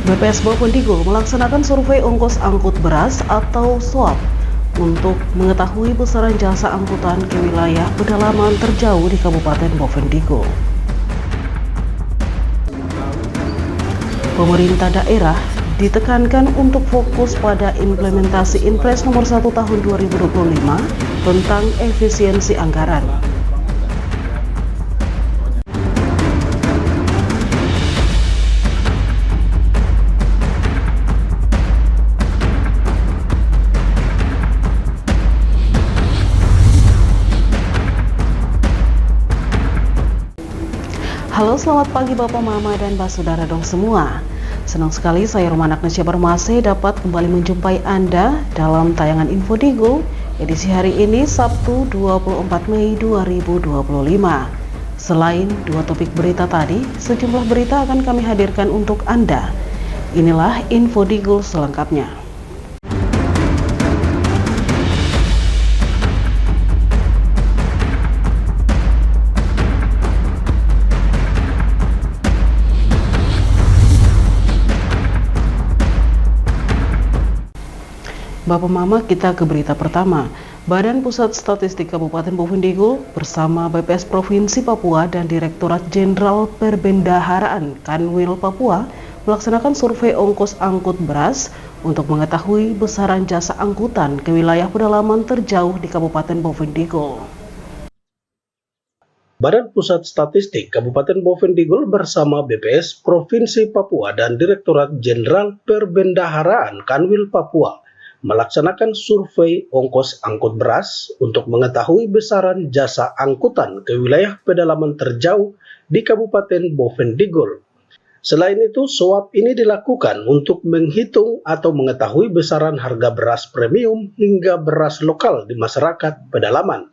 BPS Bovendigul melaksanakan survei ongkos angkut beras atau SOAP untuk mengetahui besaran jasa angkutan ke wilayah pedalaman terjauh di Kabupaten Bovendigul. Pemerintah daerah ditekankan untuk fokus pada implementasi Inpres nomor 1 tahun 2025 tentang efisiensi anggaran. Halo, selamat pagi Bapak, Mama, dan Mbak Saudara dong semua. Senang sekali saya Rumana Agnesia Barmase dapat kembali menjumpai Anda dalam tayangan Infodigul edisi hari ini Sabtu 24 Mei 2025. Selain dua topik berita tadi, sejumlah berita akan kami hadirkan untuk Anda. Inilah Infodigul selengkapnya. Bapak Mama, kita ke berita pertama. Badan Pusat Statistik Kabupaten Bovendigul bersama BPS Provinsi Papua dan Direktorat Jenderal Perbendaharaan Kanwil Papua melaksanakan survei ongkos angkut beras untuk mengetahui besaran jasa angkutan ke wilayah pedalaman terjauh di Kabupaten Bovendigul. Badan Pusat Statistik Kabupaten Bovendigul bersama BPS Provinsi Papua dan Direktorat Jenderal Perbendaharaan Kanwil Papua melaksanakan survei ongkos angkut beras untuk mengetahui besaran jasa angkutan ke wilayah pedalaman terjauh di Kabupaten Bovendigul. Selain itu, SOAP ini dilakukan untuk menghitung atau mengetahui besaran harga beras premium hingga beras lokal di masyarakat pedalaman.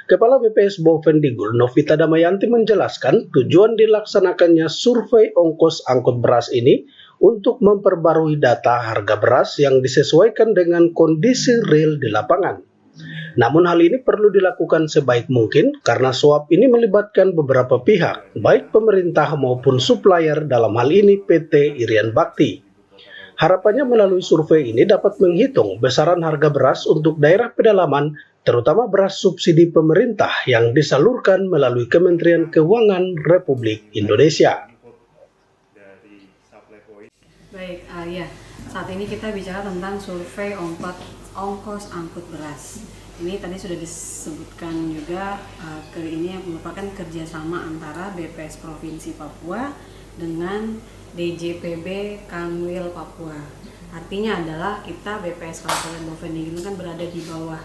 Kepala BPS Bovendigul, Novita Damayanti, menjelaskan tujuan dilaksanakannya survei ongkos angkut beras ini untuk memperbarui data harga beras yang disesuaikan dengan kondisi real di lapangan. Namun hal ini perlu dilakukan sebaik mungkin karena SOAP ini melibatkan beberapa pihak, baik pemerintah maupun supplier, dalam hal ini PT Irian Bakti. Harapannya melalui survei ini dapat menghitung besaran harga beras untuk daerah pedalaman, terutama beras subsidi pemerintah yang disalurkan melalui Kementerian Keuangan Republik Indonesia. Baik, ya. Saat ini kita bicara tentang survei ongkos angkut beras. Ini tadi sudah disebutkan juga, ini merupakan kerjasama antara BPS Provinsi Papua dengan DJPB Kanwil Papua. Artinya adalah kita BPS Kabupaten Bovendigul kan berada di bawah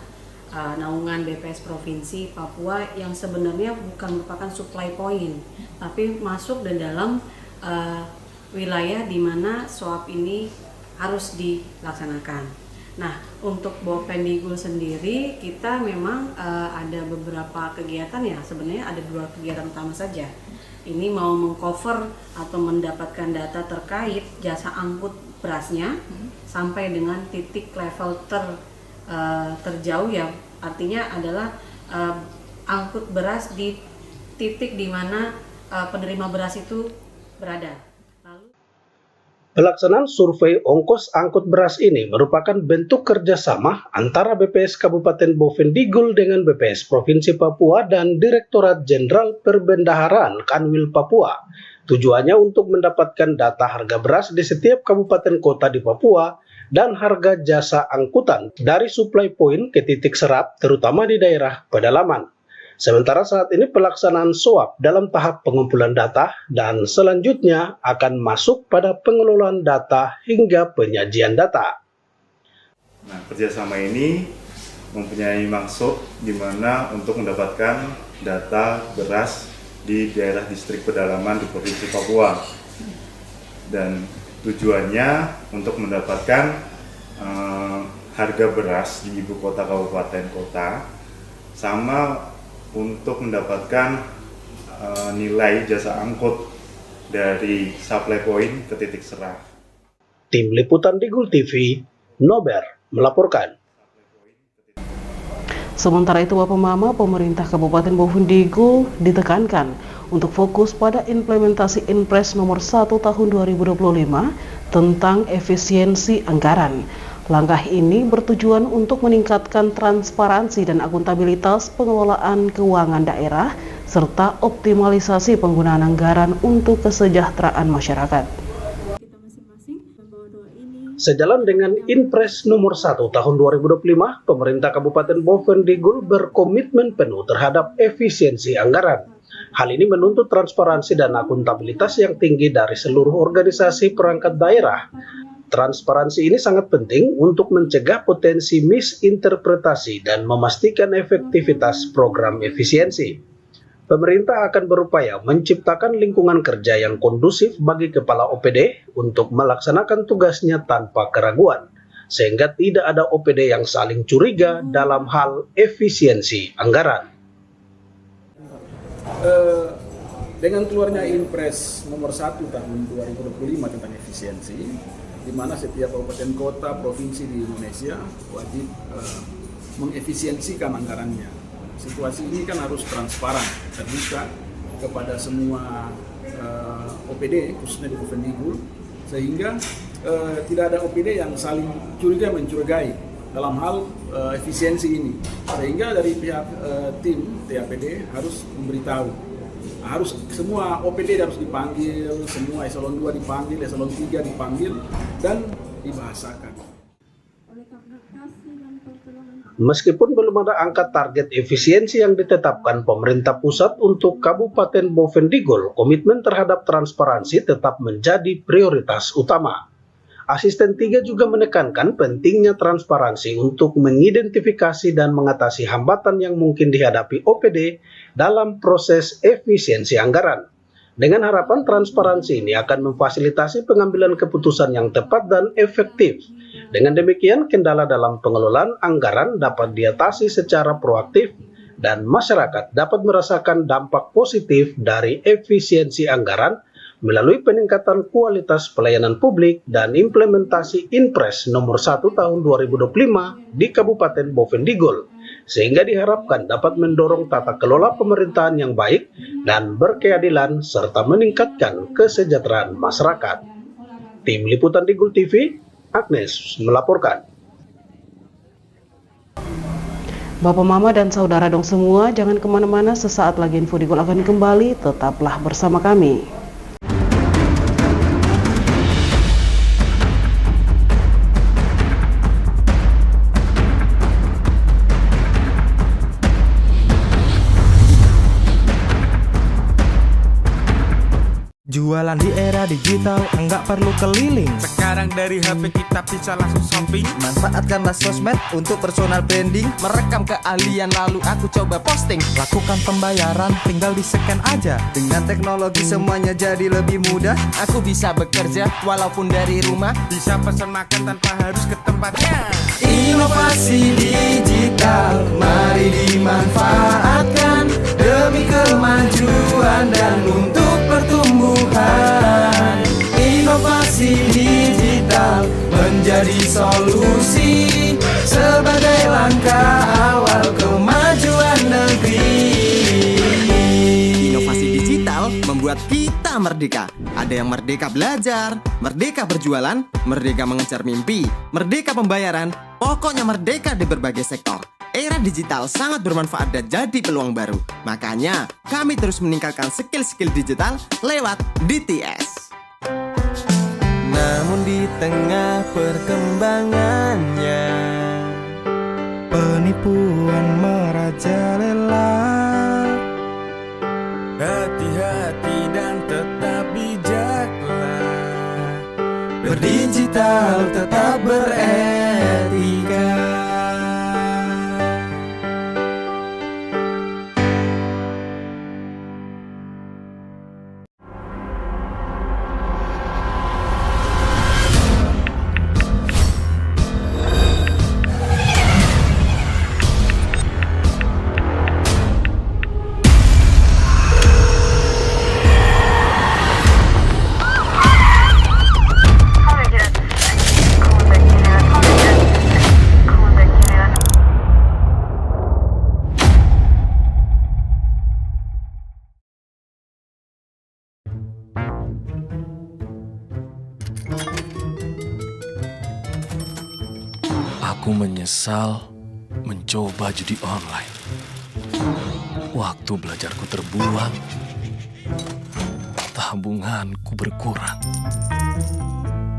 naungan BPS Provinsi Papua yang sebenarnya bukan merupakan supply point, tapi masuk di dalam wilayah di mana SOAP ini harus dilaksanakan. Nah, untuk Bovendigul sendiri kita memang ada beberapa kegiatan ya, sebenarnya ada dua kegiatan utama saja. Ini mau mengcover atau mendapatkan data terkait jasa angkut berasnya sampai dengan titik level terjauh ya, artinya adalah angkut beras di titik di mana penerima beras itu berada. Pelaksanaan survei ongkos angkut beras ini merupakan bentuk kerjasama antara BPS Kabupaten Bovendigul dengan BPS Provinsi Papua dan Direktorat Jenderal Perbendaharaan Kanwil Papua. Tujuannya untuk mendapatkan data harga beras di setiap kabupaten kota di Papua dan harga jasa angkutan dari supply point ke titik serap, terutama di daerah pedalaman. Sementara saat ini pelaksanaan SOAP dalam tahap pengumpulan data dan selanjutnya akan masuk pada pengelolaan data hingga penyajian data. Nah, kerjasama ini mempunyai maksud di mana untuk mendapatkan data beras di daerah distrik pedalaman di Provinsi Papua. Dan tujuannya untuk mendapatkan harga beras di ibu kota kabupaten kota, sama untuk mendapatkan nilai jasa angkut dari supply point ke titik serap. Tim Liputan Digul TV, Nober melaporkan. Sementara itu, Bapak Mama, pemerintah Kabupaten Bovendigul ditekankan untuk fokus pada implementasi Inpres nomor 1 tahun 2025 tentang efisiensi anggaran. Langkah ini bertujuan untuk meningkatkan transparansi dan akuntabilitas pengelolaan keuangan daerah serta optimalisasi penggunaan anggaran untuk kesejahteraan masyarakat. Sejalan dengan Inpres nomor 1 tahun 2025, pemerintah Kabupaten Bovendigul berkomitmen penuh terhadap efisiensi anggaran. Hal ini menuntut transparansi dan akuntabilitas yang tinggi dari seluruh organisasi perangkat daerah. Transparansi ini sangat penting untuk mencegah potensi misinterpretasi dan memastikan efektivitas program efisiensi. Pemerintah akan berupaya menciptakan lingkungan kerja yang kondusif bagi kepala OPD untuk melaksanakan tugasnya tanpa keraguan, sehingga tidak ada OPD yang saling curiga dalam hal efisiensi anggaran. Dengan keluarnya Inpres nomor 1 tahun 2025 tentang efisiensi, di mana setiap kabupaten kota provinsi di Indonesia wajib mengefisiensikan anggarannya. Situasi ini kan harus transparan, terbuka kepada semua OPD, khususnya di Bovendigul, sehingga tidak ada OPD yang saling mencurigai dalam hal efisiensi ini. Sehingga dari pihak tim TAPD harus memberitahu, harus semua OPD harus dipanggil, semua eselon 2 dipanggil, eselon 3 dipanggil, dan dibahasakan. Meskipun belum ada angka target efisiensi yang ditetapkan pemerintah pusat untuk Kabupaten Bovendigul, komitmen terhadap transparansi tetap menjadi prioritas utama. Asisten 3 juga menekankan pentingnya transparansi untuk mengidentifikasi dan mengatasi hambatan yang mungkin dihadapi OPD dalam proses efisiensi anggaran. Dengan harapan transparansi ini akan memfasilitasi pengambilan keputusan yang tepat dan efektif. Dengan demikian, kendala dalam pengelolaan anggaran dapat diatasi secara proaktif dan masyarakat dapat merasakan dampak positif dari efisiensi anggaran melalui peningkatan kualitas pelayanan publik dan implementasi Inpres nomor 1 tahun 2025 di Kabupaten Bovendigul, sehingga diharapkan dapat mendorong tata kelola pemerintahan yang baik dan berkeadilan serta meningkatkan kesejahteraan masyarakat. Tim Liputan Digul TV, Agnes melaporkan. Bapak, Mama, dan Saudara dong semua, jangan kemana-mana, sesaat lagi Info Digul akan kembali, tetaplah bersama kami. Jualan di era digital, enggak perlu keliling. Sekarang dari HP kita bisa langsung shopping. Manfaatkanlah sosmed untuk personal branding. Merekam keahlian lalu aku coba posting. Lakukan pembayaran, tinggal di-scan aja. Dengan teknologi semuanya jadi lebih mudah. Aku bisa bekerja walaupun dari rumah. Bisa pesan makan tanpa harus ke tempatnya. Inovasi digital, mari dimanfaatkan demi kemajuan dan untuk pertumbuhan. Inovasi digital menjadi solusi sebagai langkah awal kemajuan negeri. Inovasi digital membuat kita merdeka. Ada yang merdeka belajar, merdeka berjualan, merdeka mengejar mimpi, merdeka pembayaran, pokoknya merdeka di berbagai sektor. Era digital sangat bermanfaat dan jadi peluang baru. Makanya, kami terus meningkatkan skill-skill digital lewat DTS. Namun di tengah perkembangannya, penipuan merajalela. Hati-hati dan tetap bijaklah. Berdigital tetap beretika. Aku menyesal mencoba judi online. Waktu belajarku terbuang, tabunganku berkurang,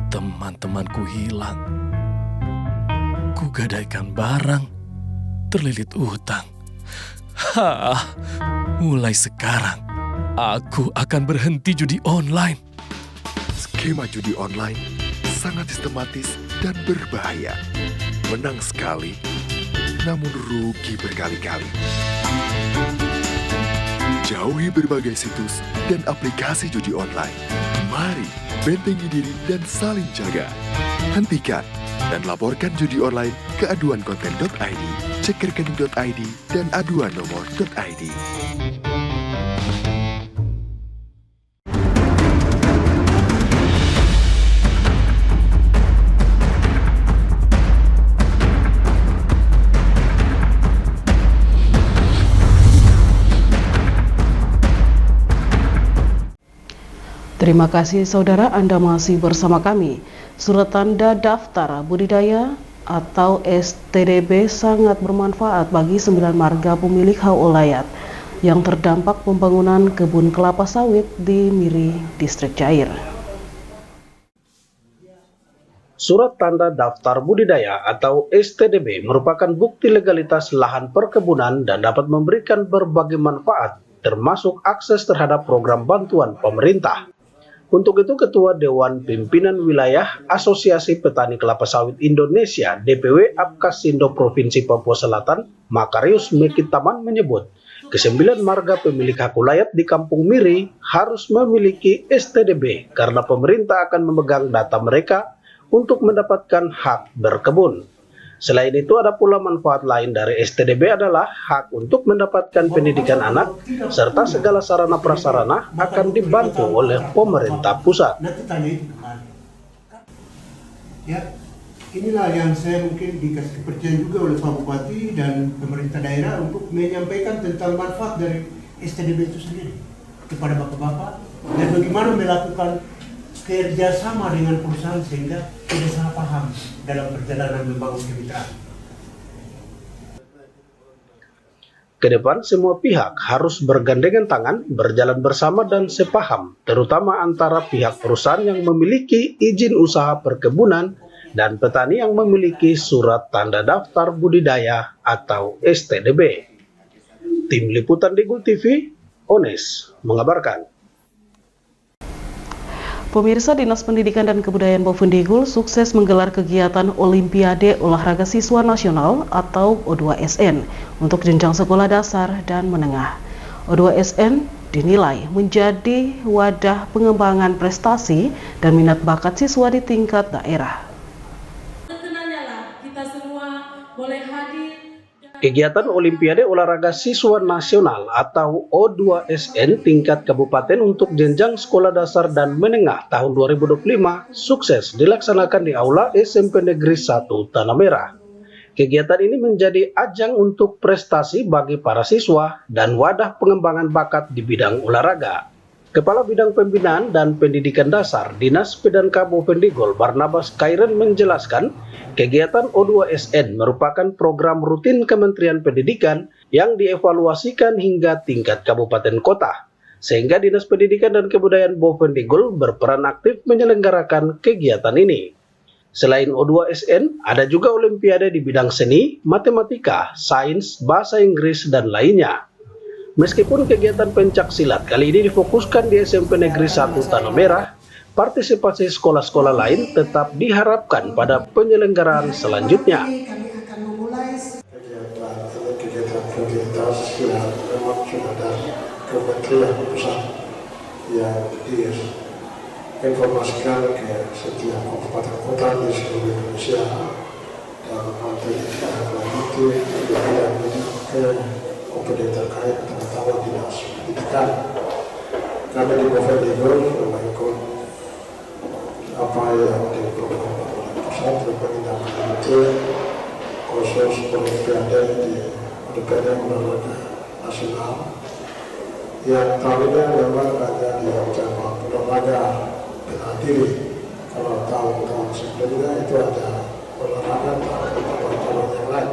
teman-temanku hilang, kugadaikan barang, terlilit utang. Mulai sekarang, aku akan berhenti judi online. Skema judi online sangat sistematis dan berbahaya. Menang sekali, namun rugi berkali-kali. Jauhi berbagai situs dan aplikasi judi online. Mari bentengi diri dan saling jaga. Hentikan dan laporkan judi online ke aduankonten.id, cek rekening.id, dan aduan nomor.id. Terima kasih saudara, Anda masih bersama kami. Surat tanda daftar budidaya atau STDB sangat bermanfaat bagi 9 marga pemilik hak ulayat yang terdampak pembangunan kebun kelapa sawit di Miri, Distrik Cair. Surat tanda daftar budidaya atau STDB merupakan bukti legalitas lahan perkebunan dan dapat memberikan berbagai manfaat, termasuk akses terhadap program bantuan pemerintah. Untuk itu, Ketua Dewan Pimpinan Wilayah Asosiasi Petani Kelapa Sawit Indonesia DPW Apkasindo Provinsi Papua Selatan, Makarius Mekitaman menyebut, ke-9 marga pemilik hak ulayat di Kampung Miri harus memiliki STDB karena pemerintah akan memegang data mereka untuk mendapatkan hak berkebun. Selain itu, ada pula manfaat lain dari STDB adalah hak untuk mendapatkan pendidikan anak, serta segala sarana prasarana akan dibantu oleh pemerintah pusat. Ya, inilah yang saya mungkin dikasih kepercayaan juga oleh Pak Bupati dan pemerintah daerah untuk menyampaikan tentang manfaat dari STDB itu sendiri kepada bapak-bapak dan bagaimana melakukan kerjasama dengan perusahaan sehingga tidak salah paham dalam perjalanan membangun kemitraan. Kedepan semua pihak harus bergandengan tangan, berjalan bersama dan sepaham, terutama antara pihak perusahaan yang memiliki izin usaha perkebunan dan petani yang memiliki surat tanda daftar budidaya atau STDB. Tim Liputan Digul TV, Ones mengabarkan. Pemirsa, Dinas Pendidikan dan Kebudayaan Bovendigul sukses menggelar kegiatan Olimpiade Olahraga Siswa Nasional atau O2SN untuk jenjang sekolah dasar dan menengah. O2SN dinilai menjadi wadah pengembangan prestasi dan minat bakat siswa di tingkat daerah. Kegiatan Olimpiade Olahraga Siswa Nasional atau O2SN tingkat kabupaten untuk jenjang sekolah dasar dan menengah tahun 2025 sukses dilaksanakan di Aula SMP Negeri 1 Tanah Merah. Kegiatan ini menjadi ajang untuk prestasi bagi para siswa dan wadah pengembangan bakat di bidang olahraga. Kepala Bidang Pembinaan dan Pendidikan Dasar Dinas Pdnk Bovendigul Barnabas Kairen menjelaskan, kegiatan O2SN merupakan program rutin Kementerian Pendidikan yang dievaluasikan hingga tingkat kabupaten kota, sehingga Dinas Pendidikan dan Kebudayaan Bovendigul berperan aktif menyelenggarakan kegiatan ini. Selain O2SN, ada juga Olimpiade di bidang seni, matematika, sains, bahasa Inggris, dan lainnya. Meskipun kegiatan pencak silat kali ini difokuskan di SMP Negeri 1 Tanah Merah, partisipasi sekolah-sekolah lain tetap diharapkan pada penyelenggaraan selanjutnya. Kegiatan prioritas yang memang sudah dari Kementerian Pusat yang diinformasikan ke setiap kabupaten kota di seluruh Indonesia dan nanti akan lanjut ke OPD terkait terutama dinas pendidikan. Kami di Bovendigul mengikut apa yang diprogram oleh pusat terkait itu khusus Olimpiade di Olimpiade Olahraga Nasional yang tahun ini memang ada di cabang olahraga bela diri. Kalau tahun-tahun sebelumnya itu ada olahraga atau cabang-cabang yang lain.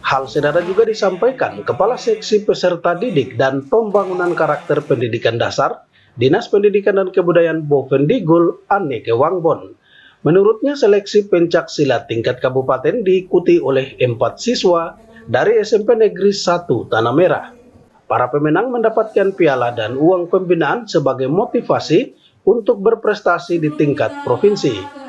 Hal senada juga disampaikan Kepala Seksi Peserta Didik dan Pembangunan Karakter Pendidikan Dasar, Dinas Pendidikan dan Kebudayaan Bovendigul, Anneke Wangbon. Menurutnya seleksi pencak silat tingkat kabupaten diikuti oleh 4 siswa dari SMP Negeri 1 Tanah Merah. Para pemenang mendapatkan piala dan uang pembinaan sebagai motivasi untuk berprestasi di tingkat provinsi.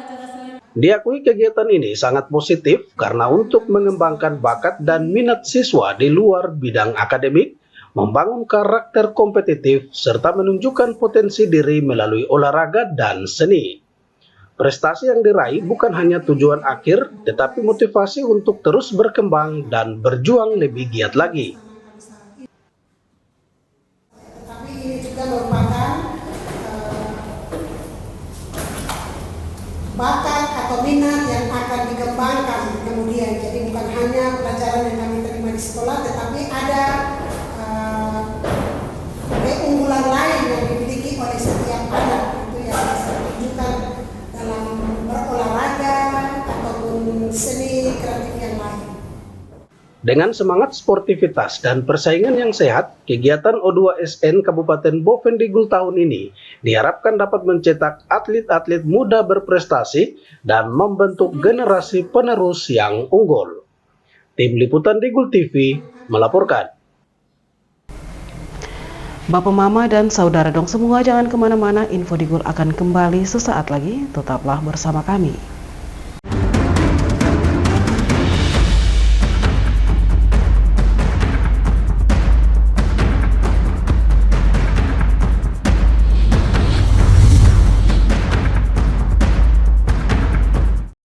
Diakui kegiatan ini sangat positif karena untuk mengembangkan bakat dan minat siswa di luar bidang akademik, membangun karakter kompetitif, serta menunjukkan potensi diri melalui olahraga dan seni. Prestasi yang diraih bukan hanya tujuan akhir, tetapi motivasi untuk terus berkembang dan berjuang lebih giat lagi. Tapi ini juga merupakan bakat atau minat yang akan dikembangkan kemudian. Jadi bukan hanya pelajaran yang kami terima di sekolah, tetapi ada keunggulan lain yang dimiliki oleh setiap anak, itu yang bisa ditunjukkan dalam berolahraga ataupun seni kreatif yang lain. Dengan semangat sportivitas dan persaingan yang sehat, kegiatan O2SN Kabupaten Bovendigul tahun ini diharapkan dapat mencetak atlet-atlet muda berprestasi dan membentuk generasi penerus yang unggul. Tim Liputan Digul TV melaporkan. Bapak, Mama, dan Saudara dong semua, jangan kemana-mana, Info Digul akan kembali sesaat lagi, tetaplah bersama kami.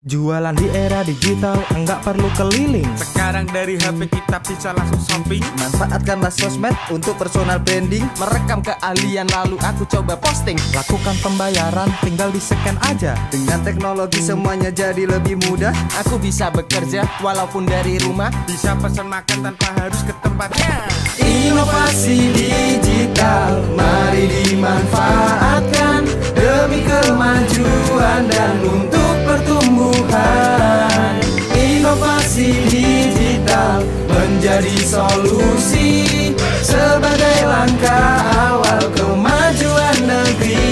Jualan di era digital, enggak perlu keliling. Sekarang dari HP kita bisa langsung shopping. Manfaatkanlah sosmed untuk personal branding. Merekam keahlian lalu aku coba posting. Lakukan pembayaran tinggal di-scan aja. Dengan teknologi semuanya jadi lebih mudah. Aku bisa bekerja walaupun dari rumah. Bisa pesan makan tanpa harus ke tempatnya. Inovasi digital, mari dimanfaatkan demi kemajuan dan untuk pertumbuhan. Inovasi digital menjadi solusi sebagai langkah awal kemajuan negeri.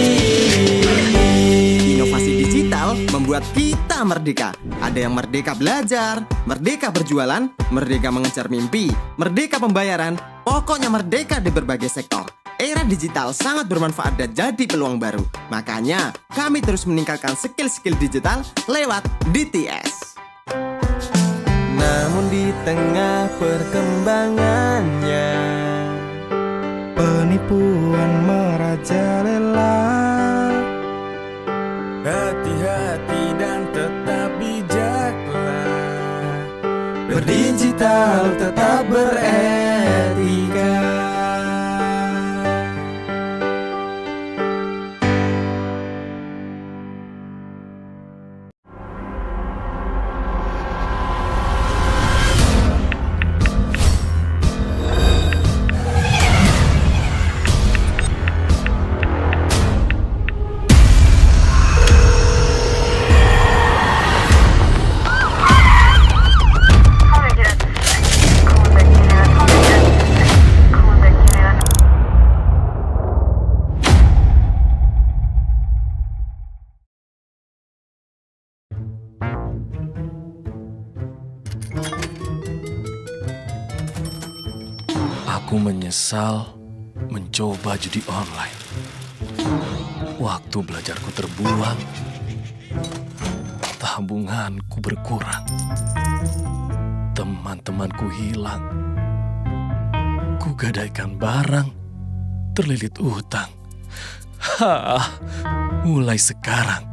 Inovasi digital membuat kita merdeka. Ada yang merdeka belajar, merdeka berjualan, merdeka mengejar mimpi, merdeka pembayaran, pokoknya merdeka di berbagai sektor. Era digital sangat bermanfaat dan jadi peluang baru. Makanya, kami terus meningkatkan skill-skill digital lewat DTS. Namun di tengah perkembangannya, penipuan merajalela. Hati-hati dan tetap bijaklah. Berdigital tetap beretika. Aku menyesal mencoba judi online. Waktu belajarku terbuang, tabunganku berkurang, teman-temanku hilang, kugadaikan barang, terlilit utang. Mulai sekarang,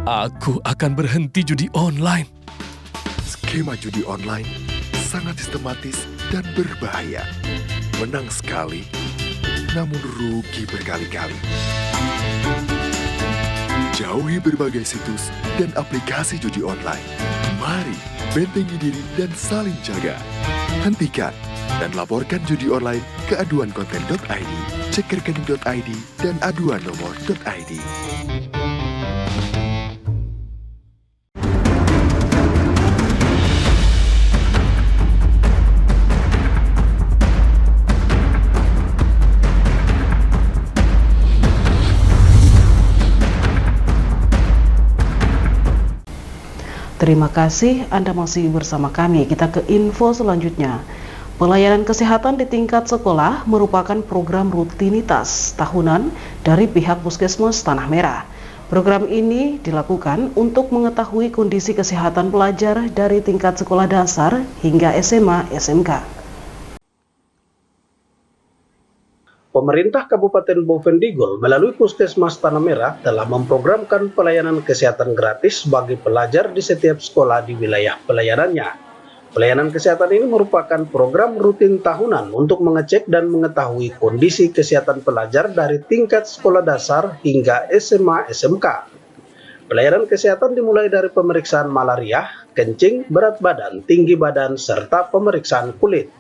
aku akan berhenti judi online. Skema judi online sangat sistematis dan berbahaya. Menang sekali, namun rugi berkali-kali. Jauhi berbagai situs dan aplikasi judi online. Mari bentengi diri dan saling jaga. Hentikan dan laporkan judi online ke aduankonten.id, cekrekening.id, dan aduannomor.id. Terima kasih Anda masih bersama kami. Kita ke info selanjutnya. Pelayanan kesehatan di tingkat sekolah merupakan program rutinitas tahunan dari pihak Puskesmas Tanah Merah. Program ini dilakukan untuk mengetahui kondisi kesehatan pelajar dari tingkat sekolah dasar hingga SMA SMK. Pemerintah Kabupaten Bovendigul melalui Puskesmas Tanah Merah telah memprogramkan pelayanan kesehatan gratis bagi pelajar di setiap sekolah di wilayah pelayanannya. Pelayanan kesehatan ini merupakan program rutin tahunan untuk mengecek dan mengetahui kondisi kesehatan pelajar dari tingkat sekolah dasar hingga SMA SMK. Pelayanan kesehatan dimulai dari pemeriksaan malaria, kencing, berat badan, tinggi badan, serta pemeriksaan kulit.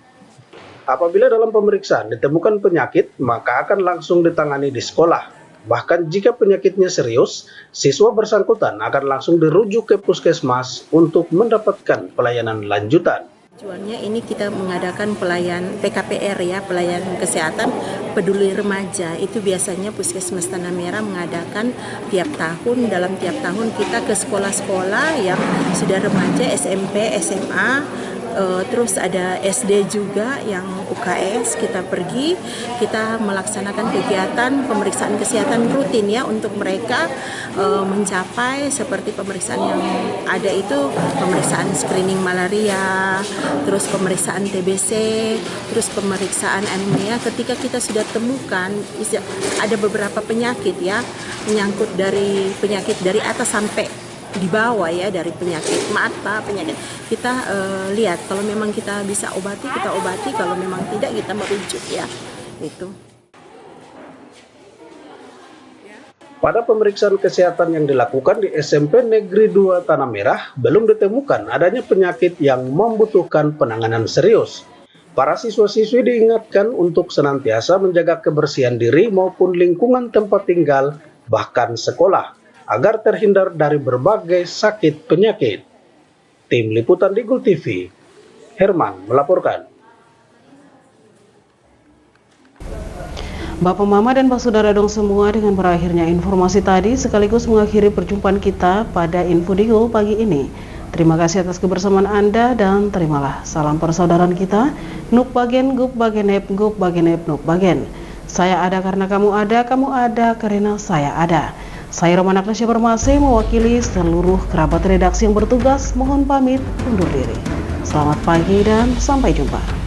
Apabila dalam pemeriksaan ditemukan penyakit, maka akan langsung ditangani di sekolah. Bahkan jika penyakitnya serius, siswa bersangkutan akan langsung dirujuk ke puskesmas untuk mendapatkan pelayanan lanjutan. Tujuannya ini kita mengadakan pelayanan PKPR ya, pelayanan kesehatan peduli remaja. Itu biasanya Puskesmas Tanah Merah mengadakan tiap tahun, dalam tiap tahun kita ke sekolah-sekolah yang sudah remaja, SMP, SMA, terus ada SD juga yang UKS, kita pergi, kita melaksanakan kegiatan pemeriksaan kesehatan rutin ya untuk mereka mencapai seperti pemeriksaan yang ada itu pemeriksaan screening malaria, terus pemeriksaan TBC, terus pemeriksaan anemia. Ketika kita sudah temukan ada beberapa penyakit ya, menyangkut dari penyakit dari atas sampai di bawah ya, dari penyakit mata, penyakit kita lihat kalau memang kita bisa obati, kita obati, kalau memang tidak kita merujuk ya, itu. Pada pemeriksaan kesehatan yang dilakukan di SMP Negeri 2 Tanah Merah, belum ditemukan adanya penyakit yang membutuhkan penanganan serius. Para siswa-siswi diingatkan untuk senantiasa menjaga kebersihan diri maupun lingkungan tempat tinggal, bahkan sekolah, agar terhindar dari berbagai sakit penyakit. Tim Liputan Digul TV, Herman melaporkan. Bapak, Mama, dan Pak Saudara dong semua, dengan berakhirnya informasi tadi sekaligus mengakhiri perjumpaan kita pada Info Digul pagi ini. Terima kasih atas kebersamaan Anda dan terimalah salam persaudaraan kita. Nup bagen, gup bagenep, gup bagenep, nup bagen. Saya ada karena kamu ada karena saya ada. Saya Romana Agnesya Bermase mewakili seluruh kerabat redaksi yang bertugas mohon pamit undur diri. Selamat pagi dan sampai jumpa.